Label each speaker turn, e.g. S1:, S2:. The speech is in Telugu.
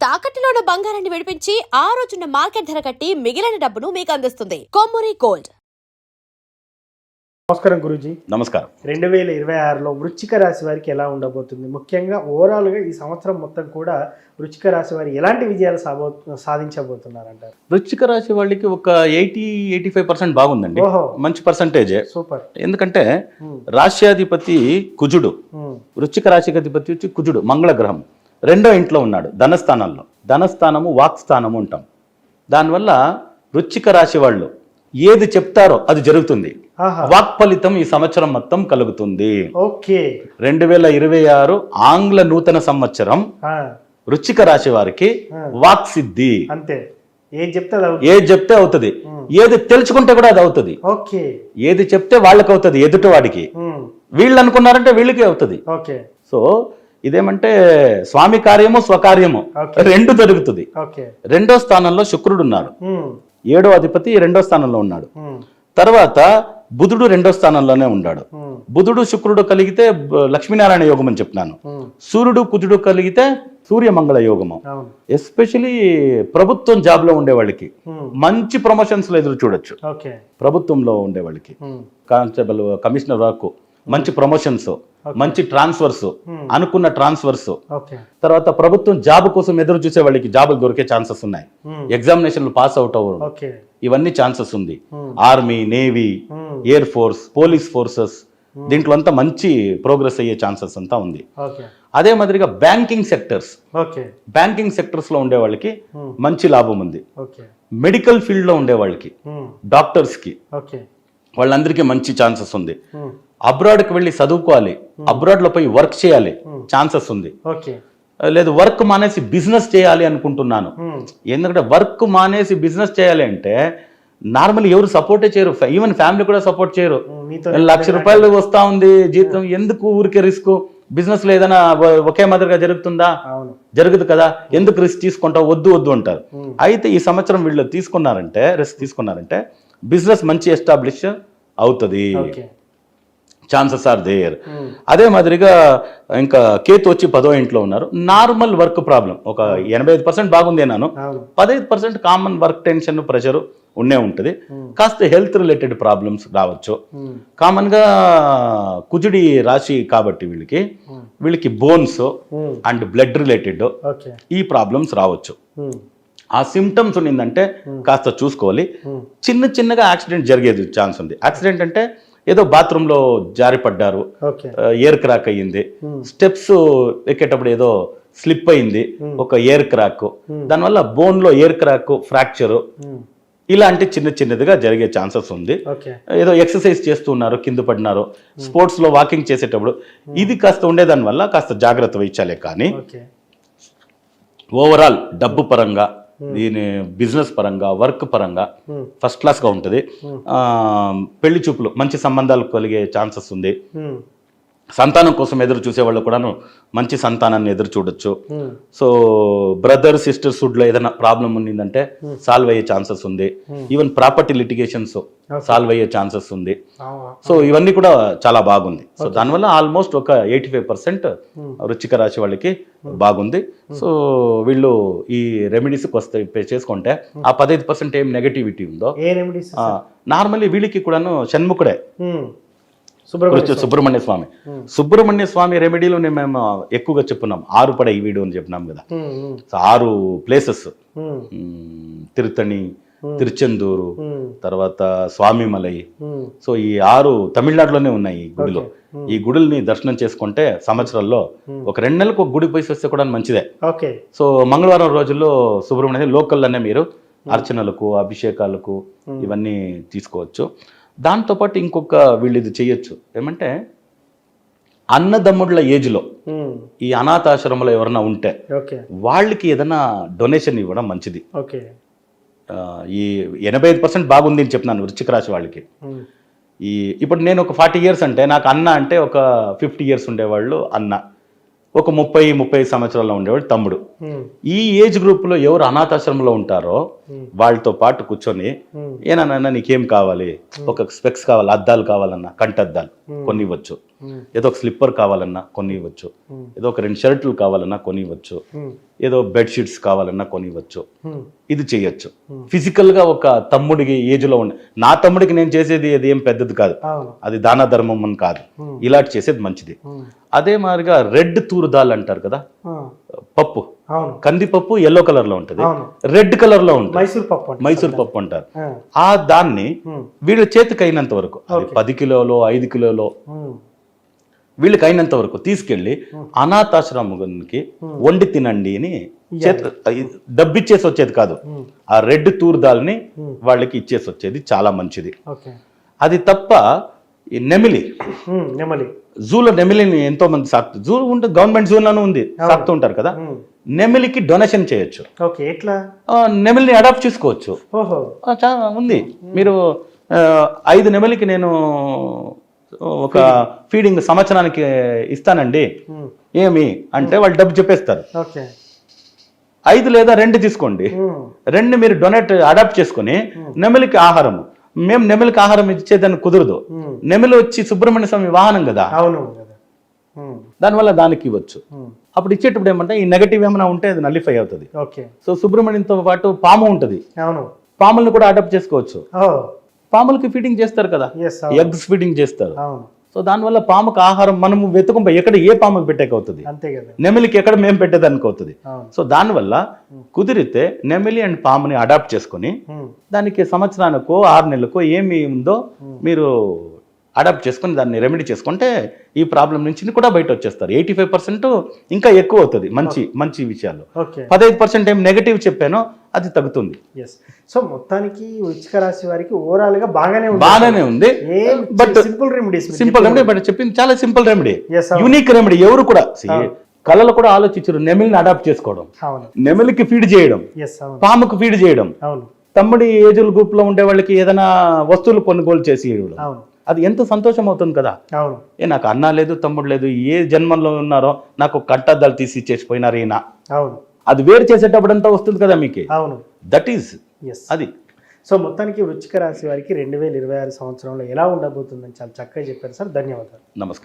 S1: తాకట్టులో ఉన్న బంగారాన్ని విడిపించి ఆ రోజున్న మార్కెట్ ధర కట్టి మిగిలిన డబ్బును మీకు అందిస్తుంది కొమ్మూరి గోల్డ్.
S2: నమస్కారం గురూజీ.
S3: నమస్కారం.
S2: 2026లో వృశ్చిక రాశి వారికి ఎలా ఉండబోతుంది? ముఖ్యంగా ఓవరాల్గా ఈ సంవత్సరం మొత్తం కూడా వృశ్చిక రాశి వారు ఎలాంటి విజయాలు సాధించబోతున్నారంటారు?
S3: వృశ్చిక రాశి వాళ్ళకి ఒక 80-85% బాగుందండి. మంచి పర్సంటేజే.
S2: సూపర్.
S3: ఎందుకంటే రాశ్యాధిపతి కుజుడు, వృశ్చిక రాశికి అధిపతి వచ్చి కుజుడు మంగళగ్రహం, రెండో ఇంట్లో ఉన్నాడు ధనస్థానంలో. ధనస్థానము వాక్ స్థానము ఉంటాం. దానివల్ల వృశ్చిక రాశి వాళ్ళు ఏది చెప్తారో అది జరుగుతుంది. వాక్ ఫలితం ఈ సంవత్సరం మొత్తం కలుగుతుంది.
S2: ఓకే.
S3: 2026 ఆంగ్ల నూతన సంవత్సరం వృశ్చిక రాశి వారికి వాక్ సిద్ధి.
S2: అంతే.
S3: ఏది చెప్తే అవుతుంది, ఏది తెలుసుకుంటే కూడా అది అవుతుంది.
S2: ఓకే.
S3: ఏది చెప్తే వాళ్ళకి అవుతుంది, ఎదుటి వాడికి. వీళ్ళు అనుకున్నారంటే వీళ్ళకి అవుతుంది.
S2: ఓకే.
S3: సో ఇదేమంటే స్వామి కార్యము స్వకార్యము రెండు జరుగుతుంది. రెండో స్థానంలో శుక్రుడు ఉన్నాడు, 7వ అధిపతి రెండో స్థానంలో ఉన్నాడు. తర్వాత బుధుడు రెండో స్థానంలోనే ఉన్నాడు. బుధుడు శుక్రుడు కలిగితే లక్ష్మీనారాయణ యోగం అని చెప్పినాను. సూర్యుడు కుజుడు కలిగితే సూర్యమంగళ యోగము. ఎస్పెషలీ ప్రభుత్వం జాబ్ లో ఉండే వాళ్ళకి మంచి ప్రమోషన్స్ లో ఎదురు చూడొచ్చు. ప్రభుత్వంలో ఉండే వాళ్ళకి కానిస్టేబుల్, కమిషనర్ వరకు మంచి ప్రమోషన్స్, మంచి ట్రాన్స్ఫర్స్, అనుకున్న ట్రాన్స్ఫర్స్. తర్వాత ప్రభుత్వం జాబ్ కోసం ఎదురు చూసే వాళ్ళకి జాబులు దొరికే ఛాన్సెస్ ఉన్నాయి. ఎగ్జామినేషన్లు పాస్ అవుట్ అవ్వరు, ఇవన్నీ ఛాన్సెస్ ఉంది. Army, navy, air force, police forces, దీంట్లో అంతా మంచి ప్రోగ్రెస్ అయ్యే ఛాన్సెస్ అంతా ఉంది. అదే మాదిరిగా బ్యాంకింగ్ సెక్టర్స్ లో ఉండే వాళ్ళకి మంచి లాభం ఉంది. మెడికల్ ఫీల్డ్ లో ఉండే వాళ్ళకి, డాక్టర్స్ కి, వాళ్ళందరికీ మంచి ఛాన్సెస్ ఉంది. అబ్రాడ్కి వెళ్ళి చదువుకోవాలి, అబ్రాడ్ లో పోయి వర్క్ చేయాలి, ఛాన్సెస్ ఉంది. లేదు వర్క్ మానేసి బిజినెస్ చేయాలి అనుకుంటున్నాను. ఎందుకంటే వర్క్ మానేసి బిజినెస్ చేయాలి అంటే నార్మల్ ఎవరు సపోర్టే చేయరు, ఈవెన్ ఫ్యామిలీ కూడా సపోర్ట్ చేయరు. ₹1,00,000 వస్తా ఉంది జీతం, ఎందుకు ఊరికే రిస్క్? బిజినెస్ లో ఏదైనా ఒకే మాదిరిగా జరుగుతుందా? జరుగుతుంది కదా, ఎందుకు రిస్క్ తీసుకుంటావు? వద్దు అంటారు. అయితే ఈ సంవత్సరం వీళ్ళు రిస్క్ తీసుకున్నారంటే బిజినెస్ మంచి ఎస్టాబ్లిష్ అవుతుంది, ఛాన్సెస్ ఆర్ దేర్. అదే మాదిరిగా ఇంకా కేతు వచ్చి 10వ ఇంట్లో ఉన్నారు. నార్మల్ వర్క్ ప్రాబ్లం ఒక 85% బాగుంది అన్నాను. 15% కామన్ వర్క్ టెన్షన్, ప్రెషర్ ఉండే ఉంటుంది. కాస్త హెల్త్ రిలేటెడ్ ప్రాబ్లమ్స్ రావచ్చు. కామన్ గా కుజుడి రాశి కాబట్టి వీళ్ళకి బోన్స్ అండ్ బ్లడ్ రిలేటెడ్ ఈ ప్రాబ్లమ్స్ రావచ్చు. ఆ సిమ్టమ్స్ ఉన్నిందంటే కాస్త చూసుకోవాలి. చిన్నగా యాక్సిడెంట్ జరిగేది ఛాన్స్ ఉంది. యాక్సిడెంట్ అంటే ఏదో బాత్రూమ్ లో జారిపడ్డారు, ఎయిర్ క్రాక్ అయ్యింది, స్టెప్స్ ఎక్కేటప్పుడు ఏదో స్లిప్ అయింది, ఒక ఎయిర్ క్రాక్, దానివల్ల బోన్ లో ఎయిర్ క్రాక్, ఫ్రాక్చర్, ఇలాంటి చిన్నదిగా జరిగే ఛాన్సెస్ ఉంది. ఏదో ఎక్సర్సైజ్ చేస్తున్నారు, కింద పడినారు, స్పోర్ట్స్ లో వాకింగ్ చేసేటప్పుడు ఇది కాస్త ఉండేదాని వల్ల కాస్త జాగ్రత్త వహించాలి. కానీ ఓవరాల్ డబ్బు పరంగా, దీని బిజినెస్ పరంగా, వర్క్ పరంగా ఫస్ట్ క్లాస్ గా ఉంటుంది. పెళ్లి చూపులు, మంచి సంబంధాలు కలిగే ఛాన్సెస్ ఉంది. సంతానం కోసం ఎదురు చూసే వాళ్ళు కూడాను మంచి సంతానాన్ని ఎదురు చూడొచ్చు. సో బ్రదర్ సిస్టర్స్ లో ఏదైనా ప్రాబ్లం ఉన్నిందంటే సాల్వ్ అయ్యే ఛాన్సెస్ ఉంది. ఈవెన్ ప్రాపర్టీ లిటిగేషన్స్ సాల్వ్ అయ్యే ఛాన్సెస్ ఉంది. సో ఇవన్నీ కూడా చాలా బాగుంది. సో దానివల్ల ఆల్మోస్ట్ ఒక 85% వృశ్చిక రాశి వాళ్ళకి బాగుంది. సో వీళ్ళు ఈ రెమెడీస్ చేసుకుంటే ఆ 15% ఏం నెగటివిటీ ఉందో, నార్మల్లీ వీళ్ళకి కూడాను షణ్ముఖుడే, సుబ్రహ్మణ్య స్వామి రెమెడీలు మేము ఎక్కువగా చెప్పున్నాం. 6 పడే ఈ వీడియో అని చెప్పినాం కదా. సో 6 ప్లేసెస్, తిరుత్తణి, తిరుచెందూరు, తర్వాత స్వామిమలై. సో ఈ 6 తమిళనాడులోనే ఉన్నాయి ఈ గుడిలో. ఈ గుడుల్ని దర్శనం చేసుకుంటే సంవత్సరాల్లో ఒక 2 నెలలకు ఒక గుడి పోయి వస్తే కూడా మంచిదే. సో మంగళవారం రోజుల్లో సుబ్రహ్మణ్య లోకల్లోనే మీరు అర్చనలకు, అభిషేకాలకు ఇవన్నీ తీసుకోవచ్చు. దాంతోపాటు ఇంకొక వీళ్ళు ఇది చేయొచ్చు. ఏమంటే అన్నదమ్ముళ్ళ ఏజ్లో ఈ అనాథాశ్రమంలో ఎవరైనా ఉంటే వాళ్ళకి ఏదైనా డొనేషన్ ఇవ్వడం మంచిది. ఈ 85% బాగుంది అని చెప్పినాను వృశ్చిక రాశి వాళ్ళకి. ఇప్పుడు నేను ఒక 40 years అంటే నాకు అన్న అంటే ఒక 50 years ఉండేవాళ్ళు అన్న, ఒక 30 సంవత్సరాల్లో ఉండేవాళ్ళు తమ్ముడు. ఈ ఏజ్ గ్రూప్లో ఎవరు అనాథాశ్రమంలో ఉంటారో వాళ్ళతో పాటు కూర్చొని ఏనన్నా నీకేం కావాలి, ఒక స్పెక్స్ కావాలి, అద్దాలు కావాలన్నా కంటద్దాలు కొన్ని ఇవ్వచ్చు, ఏదో ఒక స్లిప్పర్ కావాలన్నా కొన్ని ఇవ్వచ్చు, ఏదో ఒక 2 షర్ట్లు కావాలన్నా కొని ఇవ్వచ్చు, ఏదో బెడ్షీట్స్ కావాలన్నా కొని ఇవ్వచ్చు. ఇది చేయొచ్చు. ఫిజికల్ గా ఒక తమ్ముడికి ఏజ్ లో ఉండే, నా తమ్ముడికి నేను చేసేది అది ఏం పెద్దది కాదు, అది దాన ధర్మం అని కాదు, ఇలాంటి చేసేది మంచిది. అదే మాదిరిగా రెడ్ తూరు దాల్ అంటారు కదా, పప్పు, కందిపప్పు ఎల్లో కలర్ లో ఉంటది, రెడ్ కలర్ లో ఉంటుంది, మైసూర్ పప్పు అంటారు. ఆ దాన్ని వీళ్ళ చేతికి అయినంత వరకు, అది 10 కిలోలో 5 కిలోలో వీళ్ళకి అయినంత వరకు తీసుకెళ్లి అనాథాశ్రమానికి వండి తినండి అని డబ్బిచ్చేసి వచ్చేది కాదు, ఆ రెడ్ తూర్ దాల్ని వాళ్ళకి ఇచ్చేసి వచ్చేది, చాలా మంచిది. అది తప్ప ఈ నెమిలి జూలో నెమిలిని ఎంతో మంది సాక్తు, జూ ఉంటుంది, గవర్నమెంట్ జూలోనూ ఉంది, సాక్తూ ఉంటారు కదా, నెమిలికి డొనేషన్ చేయొచ్చు, నెమిలిని అడాప్ట్ చేసుకోవచ్చు, చాలా ఉంది. మీరు 5 నెమిలికి నేను ఒక ఫీడింగ్ సంవత్సరానికి ఇస్తానండి ఏమి అంటే వాళ్ళు డబ్బు చెప్పేస్తారు. 5 లేదా 2 తీసుకోండి, 2 మీరు అడాప్ట్ చేసుకుని నెమిలికి ఆహారం, మేము నెమిలికి ఆహారం ఇచ్చేదాన్ని కుదరదు, నెమిలి వచ్చి సుబ్రహ్మణ్య స్వామి వాహనం కదా, దానివల్ల దానికి ఇవ్వచ్చు. అప్పుడు ఇచ్చేటప్పుడు ఏమంటే ఈ నెగటివ్ ఏమైనా ఉంటే అది నల్లిఫై అవుతుంది. సో సుబ్రహ్మణ్యంతో పాటు పాము ఉంటుంది, పాములను కూడా అడాప్ట్ చేసుకోవచ్చు. పాములకి ఫీడింగ్ చేస్తారు కదా, ఎగ్స్ ఫీడింగ్ చేస్తారు. సో దానివల్ల పాముకు ఆహారం మనము వెతుకుంపై ఎక్కడ ఏ పాముకు పెట్టేకవుతుంది, నెమిలికి ఎక్కడ మేము పెట్టేదానికి అవుతుంది. సో దానివల్ల కుదిరితే నెమిలి అండ్ పాముని అడాప్ట్ చేసుకొని దానికి సంవత్సరానికో 6 నెలలకో ఏమి ఉందో మీరు అడాప్ట్ చేసుకొని దాన్ని రెమెడీ చేసుకుంటే ఈ ప్రాబ్లం నుంచి కూడా బయట వచ్చేస్తారు. 85% ఇంకా ఎక్కువ అవుతుంది మంచి మంచి విషయాలు. 15% ఏం నెగటివ్ చెప్పానో అది తగ్గుతుంది.
S2: సో మొత్తానికి వృశ్చిక రాశి వారికి ఓవరాల్ గా బాగానే
S3: ఉంది, బట్ సింపుల్ రెమెడీ, బట్ చెప్పింది చాలా సింపుల్ రెమెడీ, యూనిక్ రెమెడీ. ఎవరు కూడా కళలు కూడా ఆలోచించారు, నెమిలిని అడాప్ట్ చేసుకోవడం, నెమిలికి ఫీడ్ చేయడం, పాముకు ఫీడ్ చేయడం, తమ్ముడి ఏజుల గ్రూప్ లో ఉండే వాళ్ళకి ఏదైనా వస్తువులు కొనుగోలు చేసి ఇవ్వడం, అది ఎంత సంతోషం అవుతుంది కదా. నాకు అన్న లేదు తమ్ముడు లేదు, ఏ జన్మంలో ఉన్నారో నాకు కట్టద్దాలు తీసి ఇచ్చేసిపోయినారు ఈయన, అది వేరు చేసేటప్పుడంతా వస్తుంది కదా మీకు, దట్ ఈస్ అది.
S2: సో మొత్తానికి వృశ్చిక రాశి వారికి 2026 సంవత్సరంలో ఎలా ఉండబోతుందని చాలా చక్కగా చెప్పారు సార్. ధన్యవాదాలు.
S3: నమస్కారం.